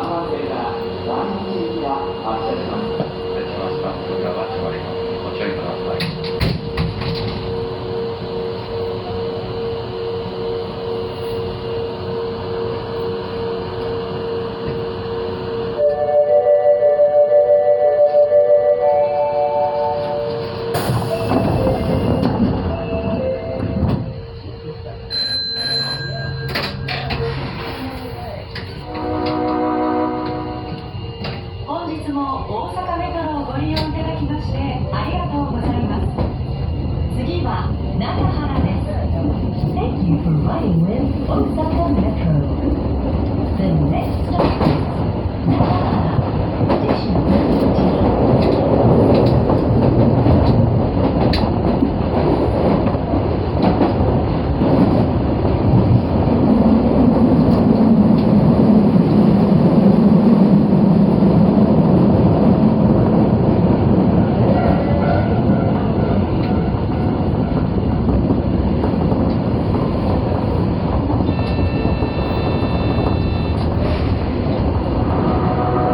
番線から南口行きが発車します。列車はスタッフが待ちわります。ご注意ください。本日も大阪メトロをご利用いただきましてありがとうございます。次は中原です。Thank you for riding with Osaka Metro. The next stop is Nakahara. Station お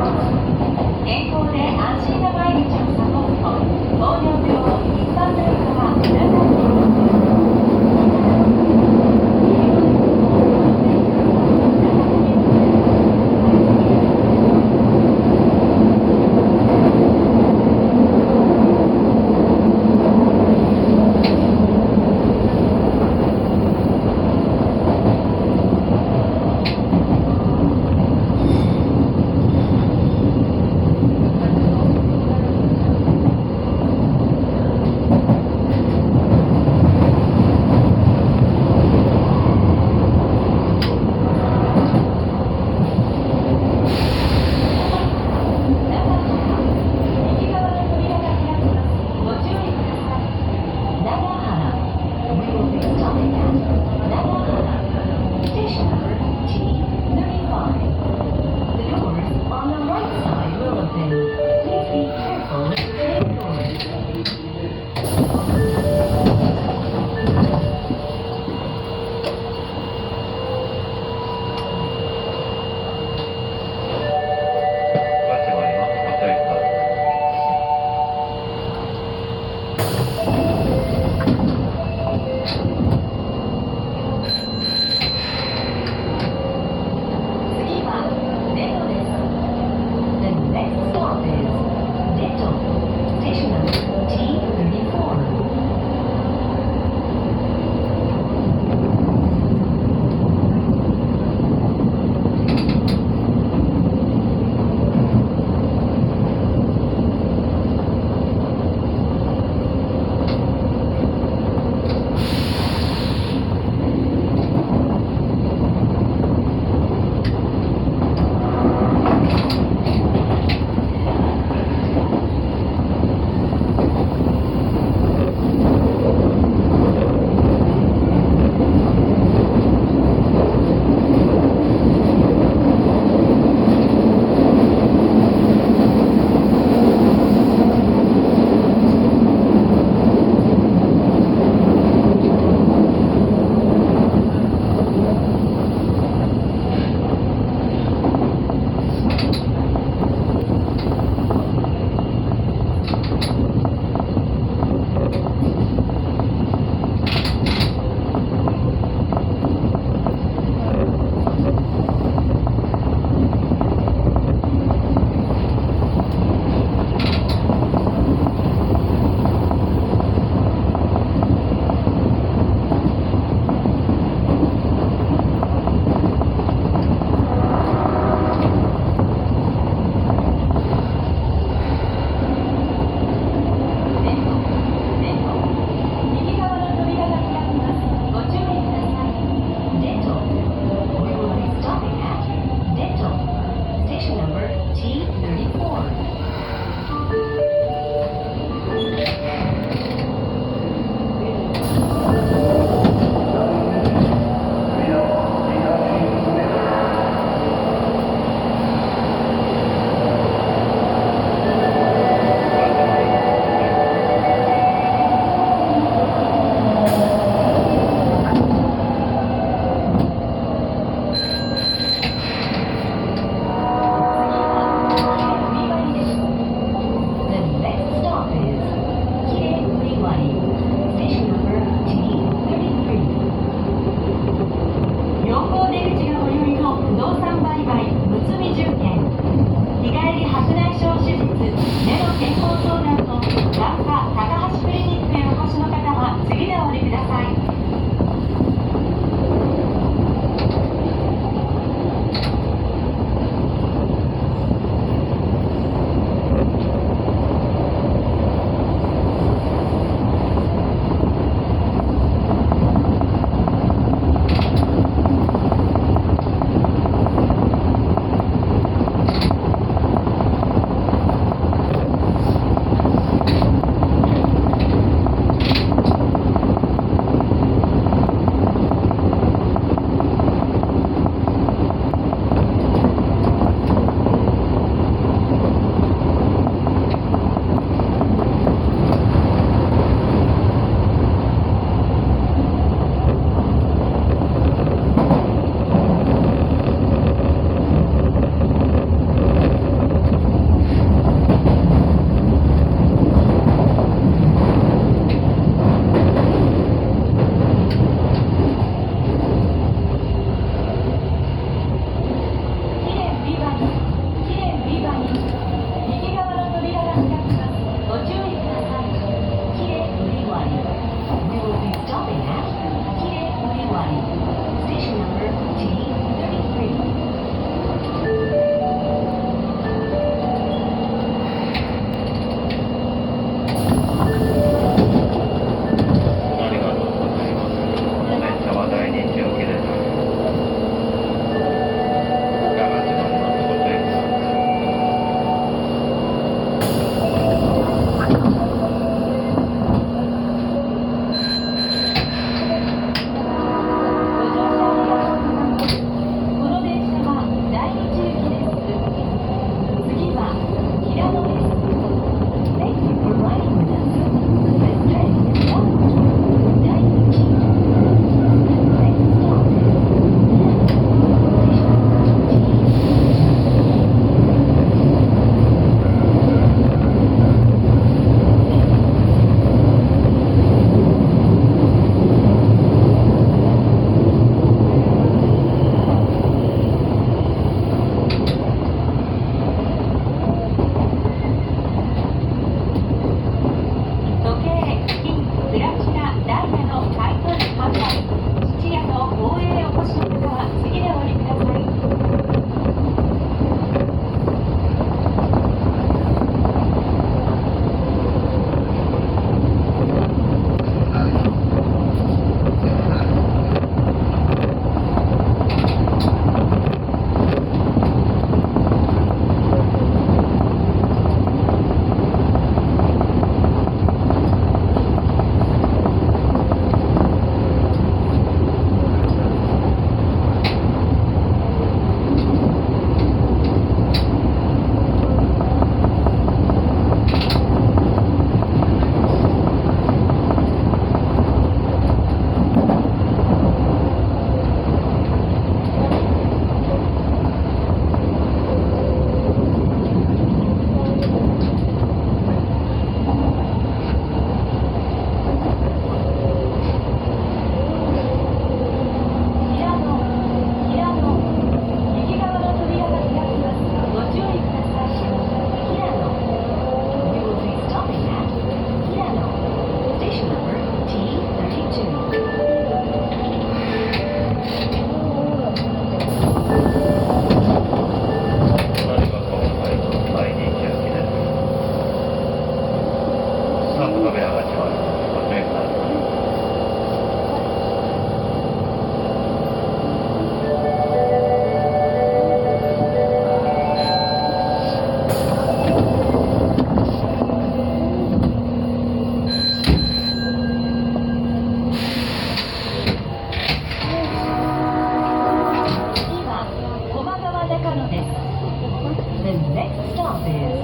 stop is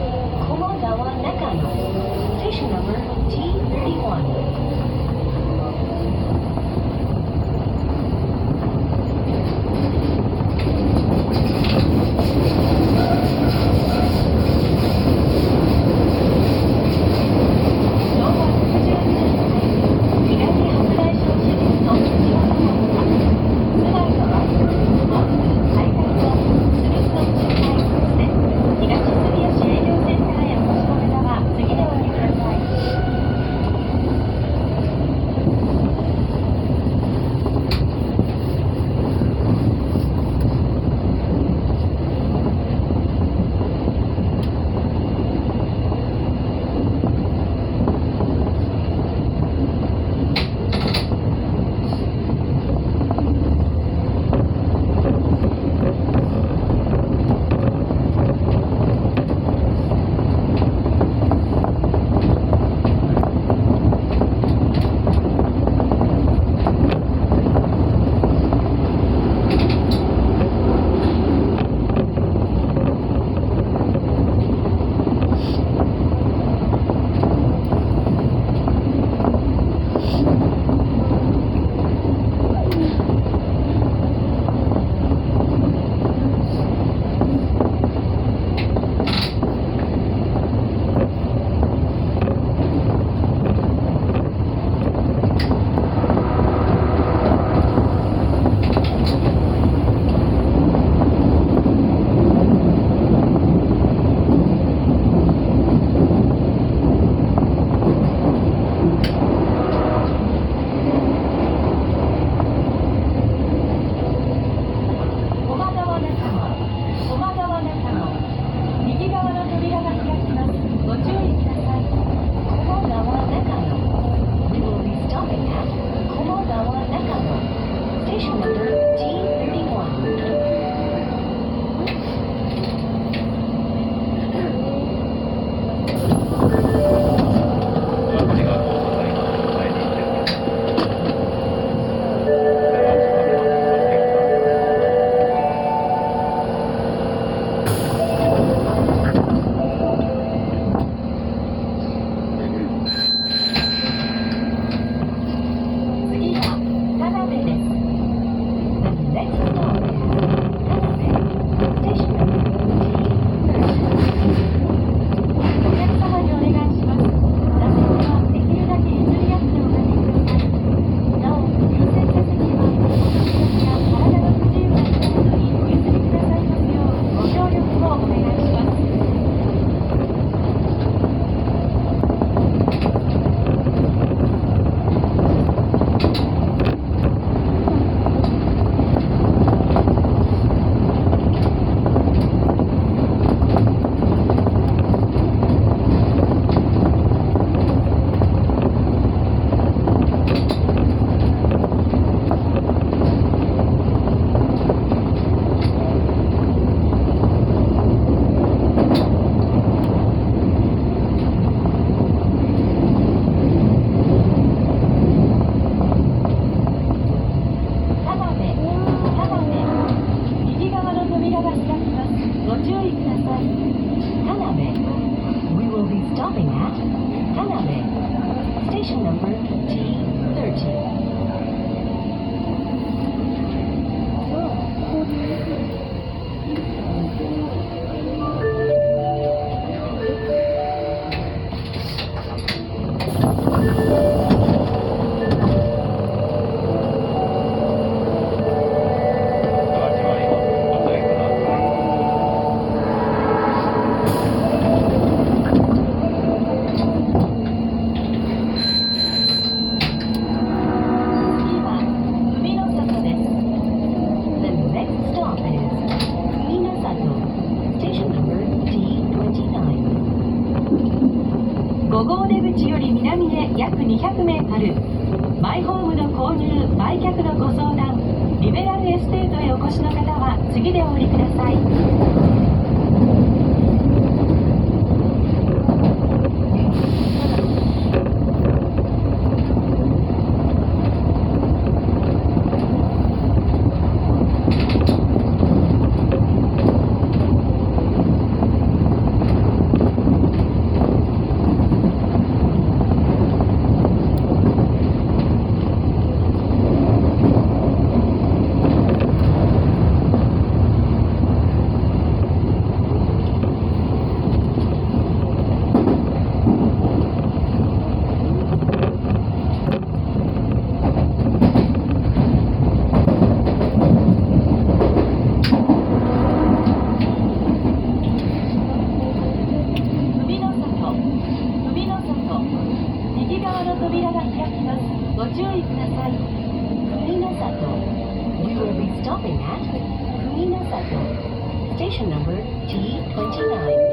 Komogawa Nakano. Station number T31. 5号出口より南へ約200メートル、マイホームの購入・売却のご相談、リベラルエステートへお越しの方は次でお降りください。number T29.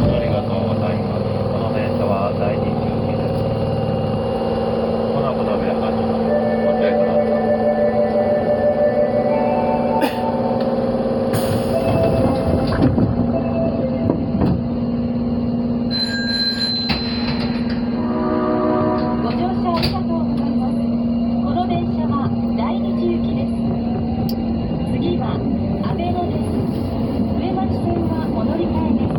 ありがとうございます。この電車は第2中期です。まもなく扉が閉まります。ご注意ください。ご乗車ありがとうございます。この電車は第2行きです。次は阿部野です。上町線はお乗り換えです。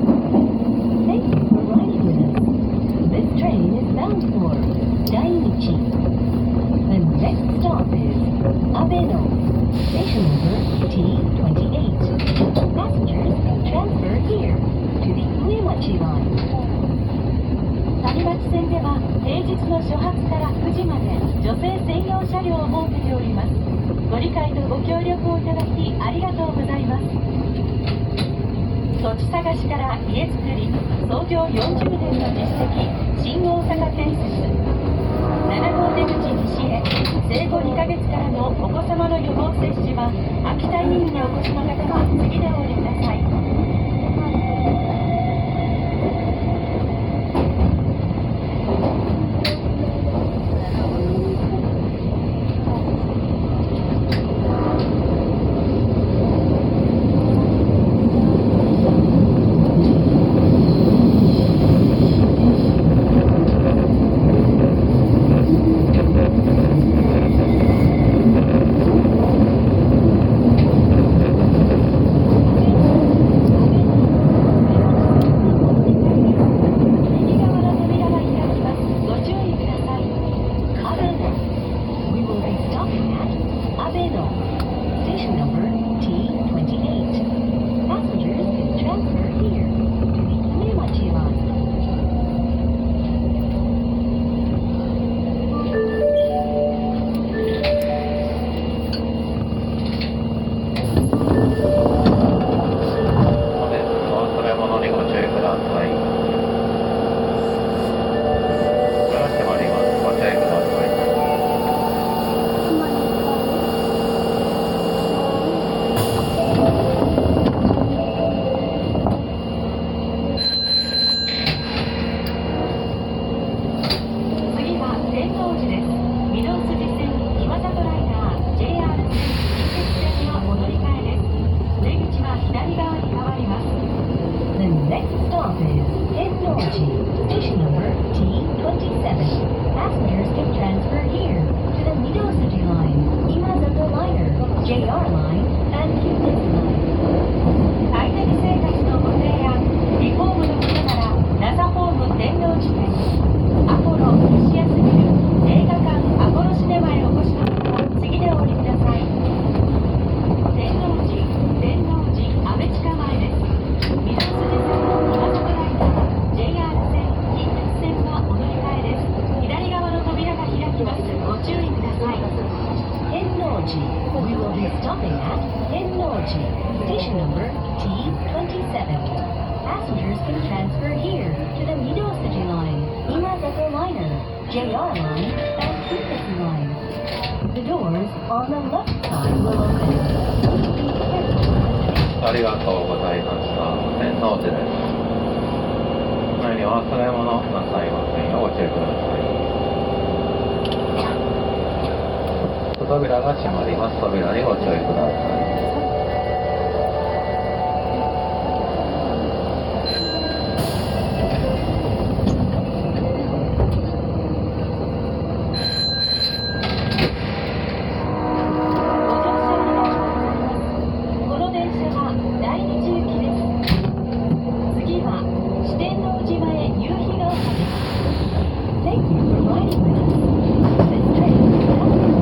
Thank you for riding with us. This train is bound for Dainichi. The next stop is Abeno. Station number T28. Passengers can transfer here to the Uemachi line. 谷町線では平日の初発から9時まで女性専用車両を設けております。ご理解とご協力をいただきありがとうございます。土地探しから家づくり、創業40年の実績、新大阪建設。7号出口西へ、生後2ヶ月からのお子様の予防接種は、秋田医院にお越しの方は次でお降りください。ありがとうございました。天王寺です。前にお忘れ物なさいませんようご注意ください。扉が閉まります。扉にご注意ください。Thank you for riding with us. This train is bound for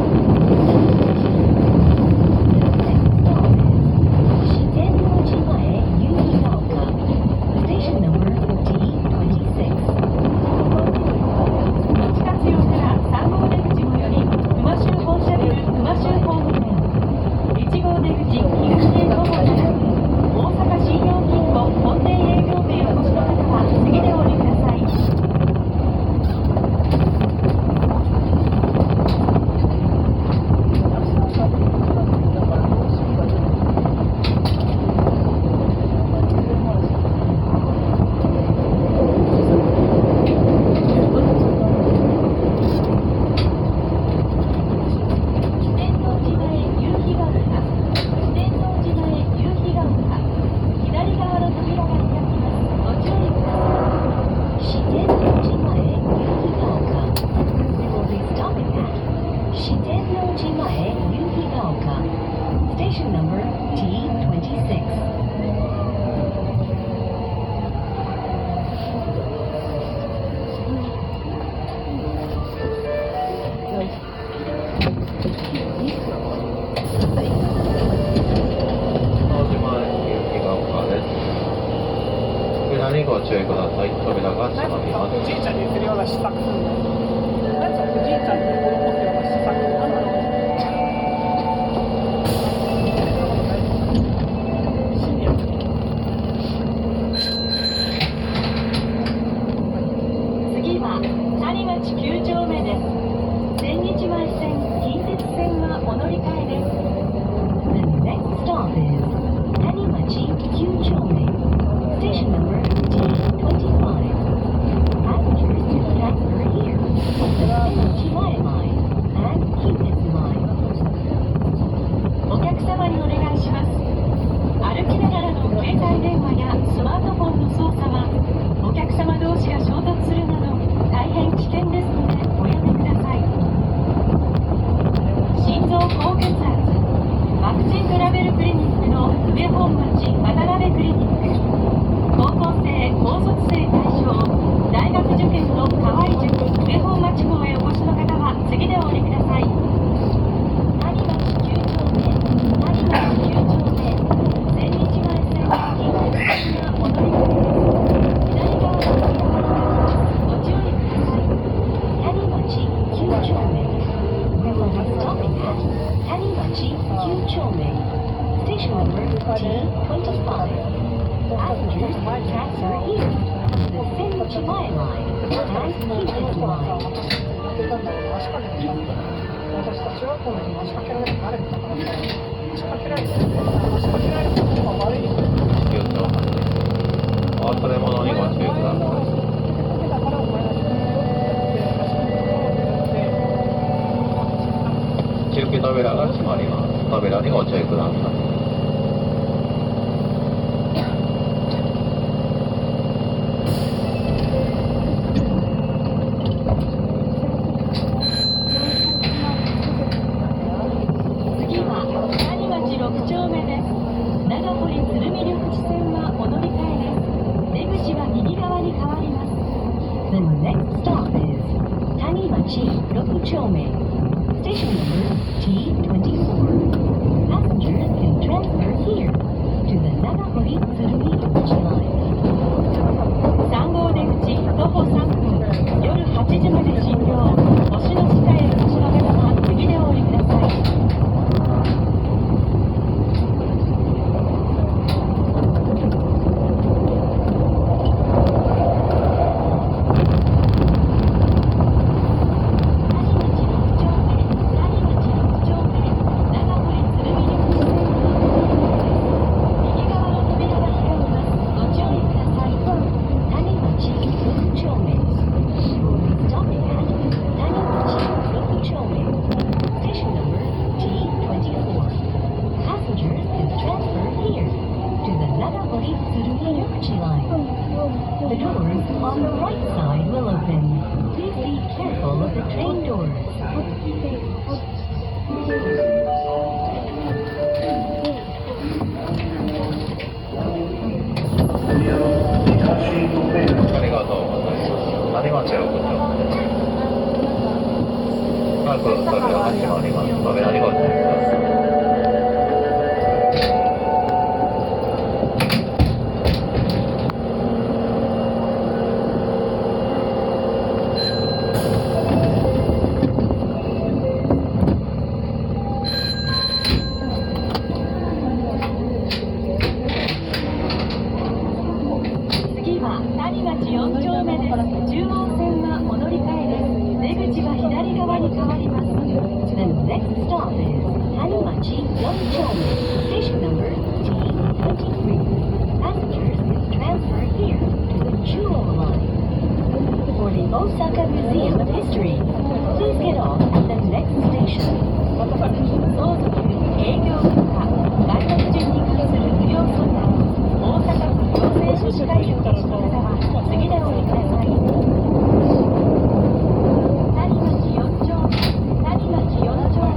天王寺前夕日が丘 Station number T26何ご注意ください。扉が閉まります。おじいちゃんにするような施策するの。なんかおじいちゃんに施すような施策なんだろう。シニア。次は谷町9丁目です。千日前線、近鉄線はお乗り換えです。The next stop is 谷町9丁目 Station number T25. Passengers to transfer here. The Chimae line and Kintetsu line. お客様にお願いします。歩きながらの携帯電話やスマートフォンの操作はお客様同士が衝突するなど大変危険ですのでおやめください。心臓高血圧ワクチントラベルクリニックの上本町渡辺クリニック高校生高卒生対象大学受験の河合塾上本町校へお越しの方は次でお降りください。谷町9丁目谷町9丁目千日前線近鉄線がお乗り換えです。左側の扉ご注意ください。谷町9丁目 We will be stopping at 谷町9丁目 Station number T25. Passengers transfer here. The Sennichi-mae line and Kintetsu line. 私たちはこのように話しかけられる慣れてたから話しかけられる話しかけられることが悪いです。気をつけます。忘れ物にご注意ください。中継扉が閉まります。扉にご注意ください。The next stop is Tanimachi 6丁目 Station number T24. Passengers can transfer here to the Nagahori Tsurumi Rokuchi line. 3号出口徒歩3分夜8時まで診療。星の下へお越しの方は次でお降りください。The doors on the right side will open. Please be careful of the train doors. ありがとうございます。谷町6丁目です。扉が閉まります。扉にご注意ください。谷町4丁目です。中央線はお乗り換えです。出口は左側に変わります。The next stop is 谷町4丁目 Station number T23. Passengers can transfer here to the Chuo line. For the Osaka Museum of History, please get off at the next station. 相続、営業許可、外国人に関する無料相談、大阪府行政書士会をお持ちの方は次でお降りください。谷町4丁目、谷町4丁目。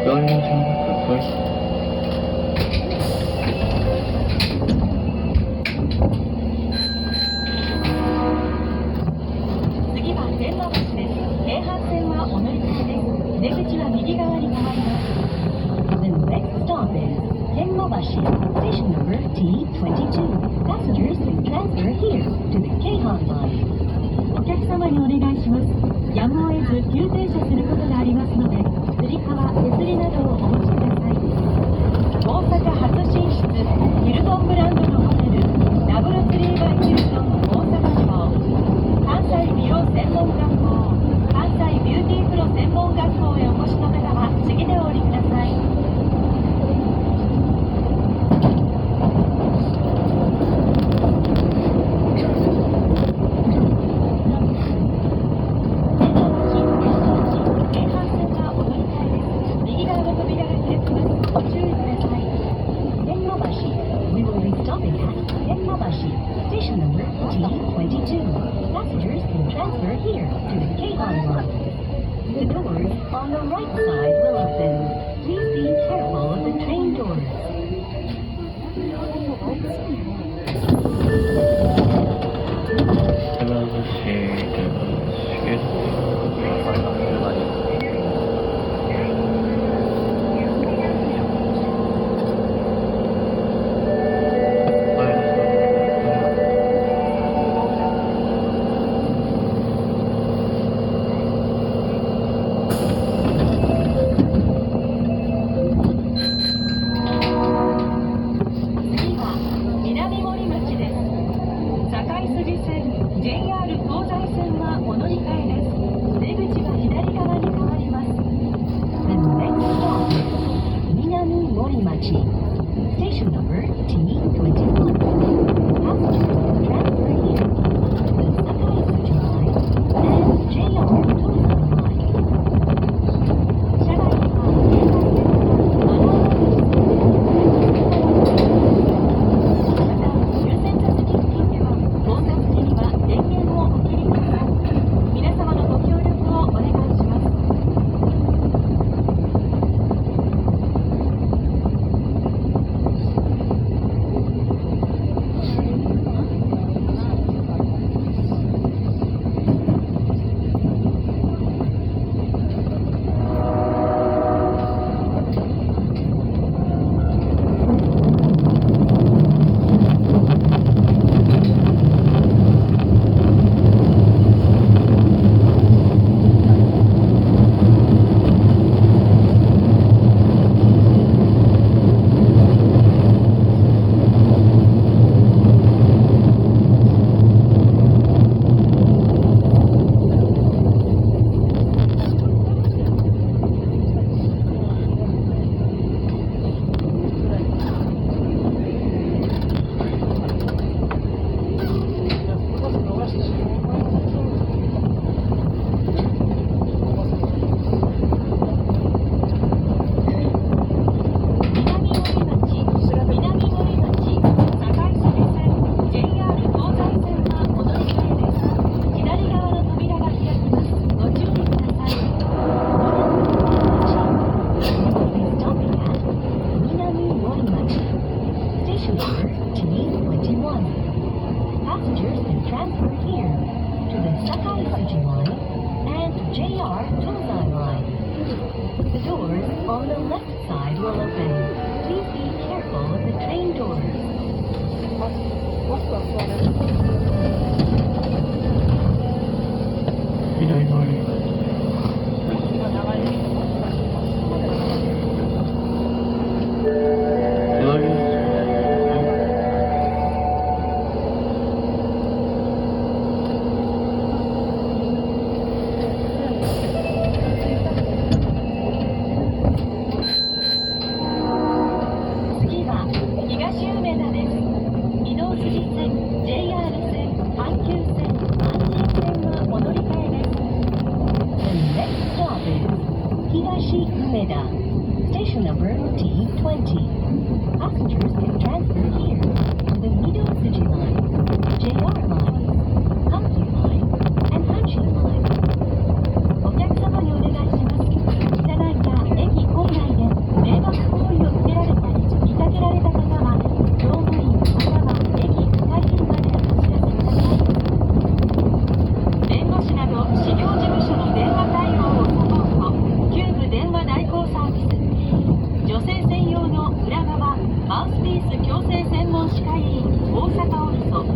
りましょう。はい。次は天満橋です。京阪線はお乗り換えです。出口は右側に変わります。The next stop is 天満橋 Station number T22. Passengers can transfer here to the Keihan line. お客様にお願いします。やむを得ず急停車することがありますので、つり革、手すりなどをお持ちください。大阪初進出、ヒルトンブランドのホテル、ダブルツリーバイヒルトン大阪城、関西美容専門学校、関西ビューティープロ専門学校へお越しの方は次でお降りください。Station number T22. Passengers can transfer here to the Keihan line. The doors on the right side will open. Please be careful of the train doors. 次は南森町です。堺筋線 JR 東西線はお乗り換えです。出口は左側に変わります。The next stop is 南森町 Station number T21. Passengers can transfer here to the Sakai Suji line and JR Tozan line. 車内にはまた優先座席付近では降車時には電源をお切りください。皆様のご協力をお願いします。Passengers can transfer here to the Sakai Suji line and JR Tozai line. The doors on the left side will open. Please be careful of the train doors. マスクは座れる。左側に。今長いです。左です。次は東梅田です。御堂筋線、JR 線、阪急線、阪神線はお乗り換えです。The next stop is 東梅田 Station number T20. Passengers can transfer here to the Midōsuji line, JR line, Hankyu line, and Hanshin line. お客様にお願いします。車内や駅構内でマウスピース矯正専門歯科医院大阪オルソ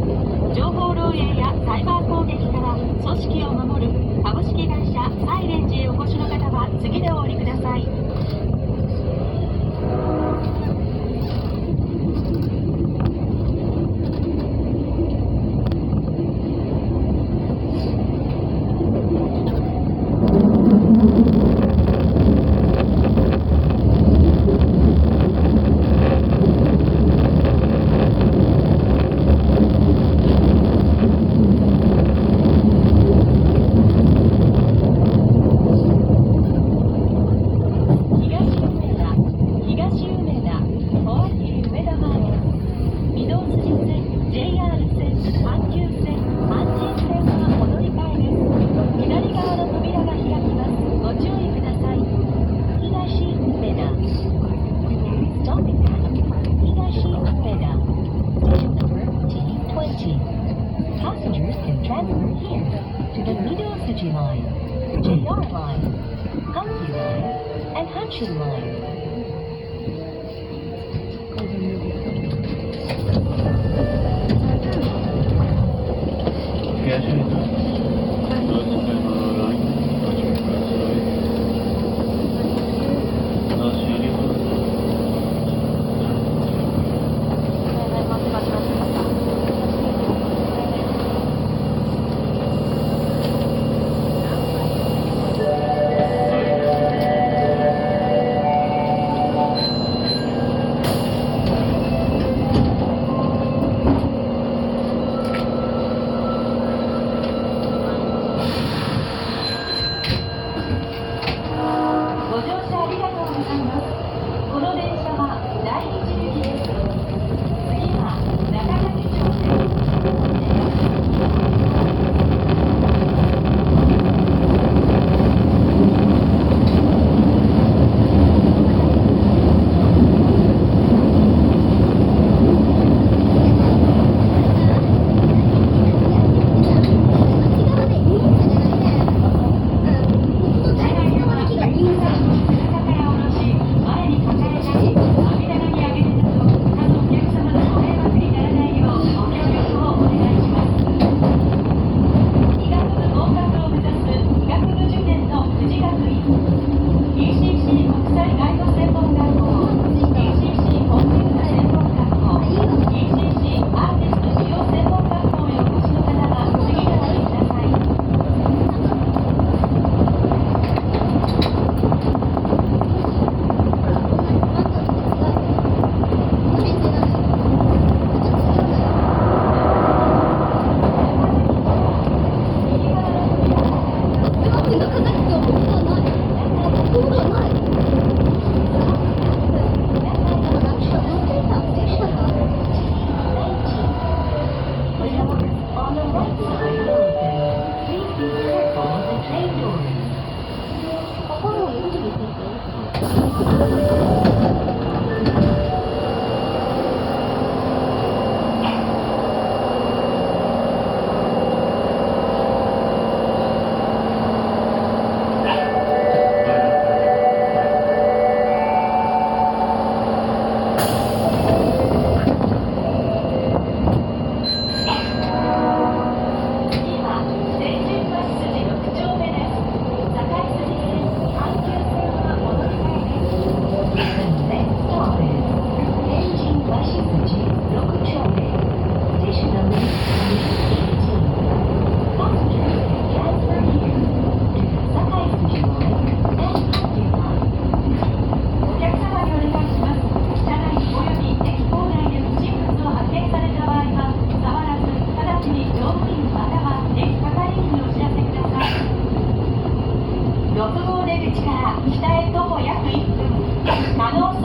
情報漏洩やサイバー攻撃から組織を守る株式会社サイレンジへお越しの方は次でお降りください。Passengers can transfer here to the Midōsuji Line, JR Line, Kanki Line, and Hanshin Line. 東へと大阪のラインご注意ください。なしあります。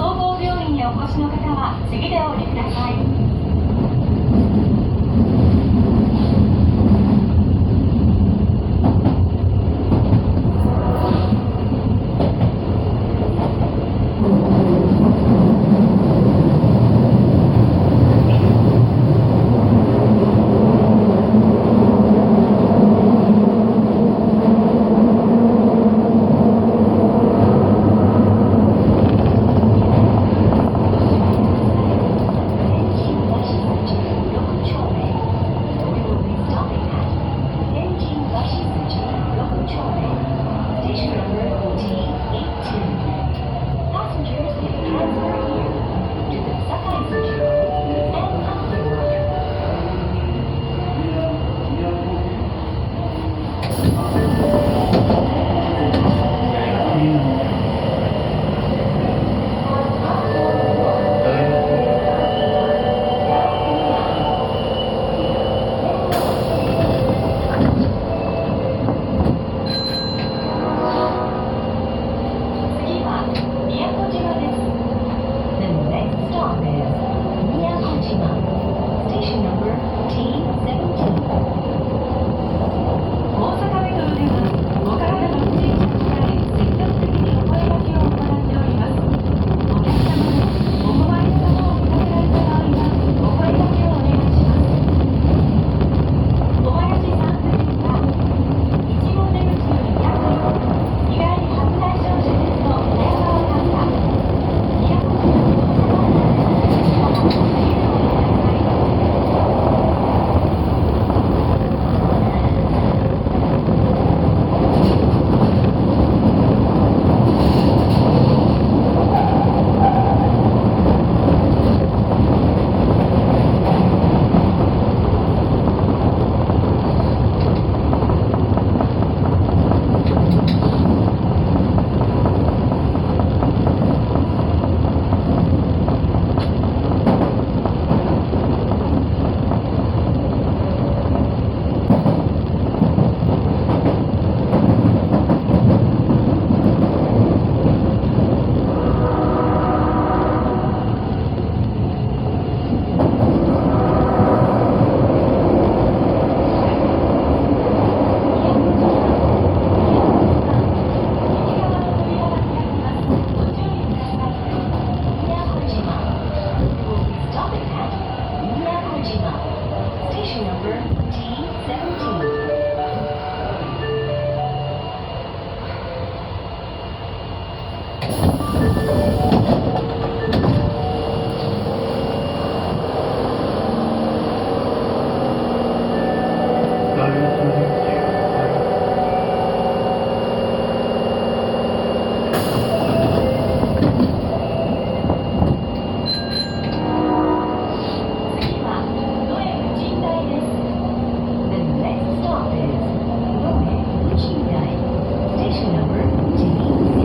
次は野江神代です。The next stop is 野江神代。Station number J16.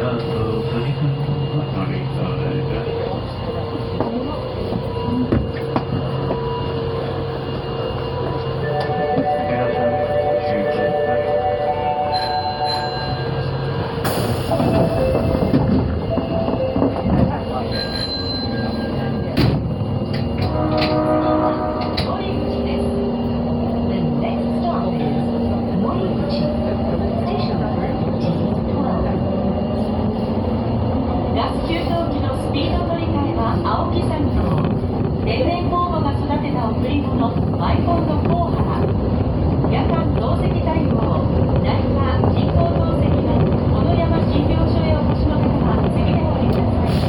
ガス給湯器のスピード乗り換えは青木山峡、天然酵母が育てた贈り物マイコンのコ原、夜間透析対応成田人工透析の小野山診療所へお越しの方は次でお降りください。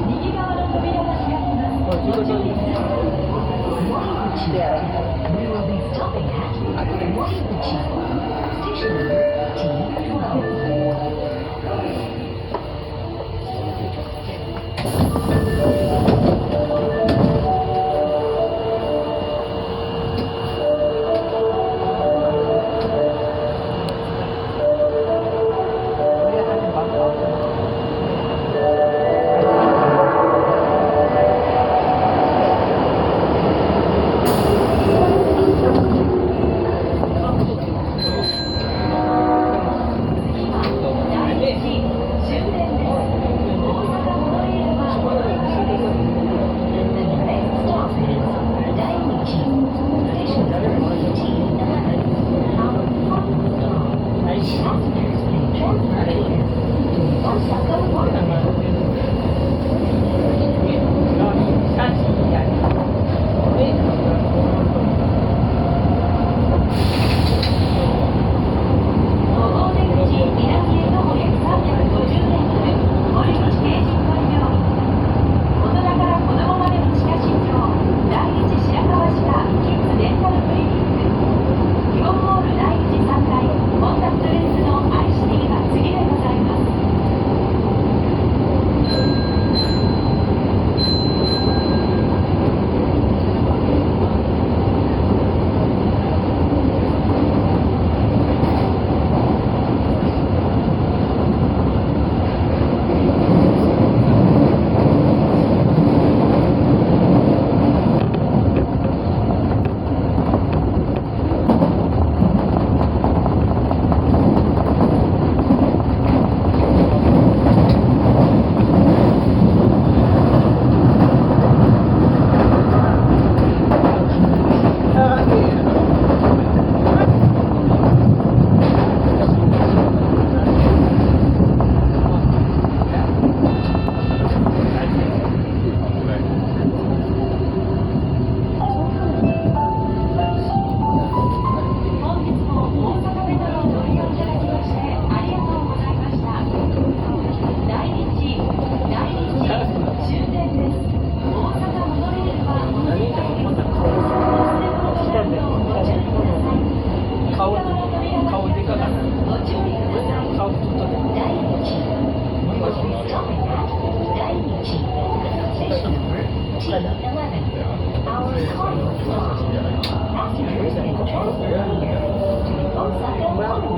右側の扉が開きます。ご注意ください。 We will be stopping at Moriguchi. Station number T12.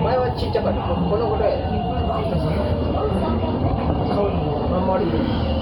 前はちっちゃかった。このぐらい。顔にあんまり。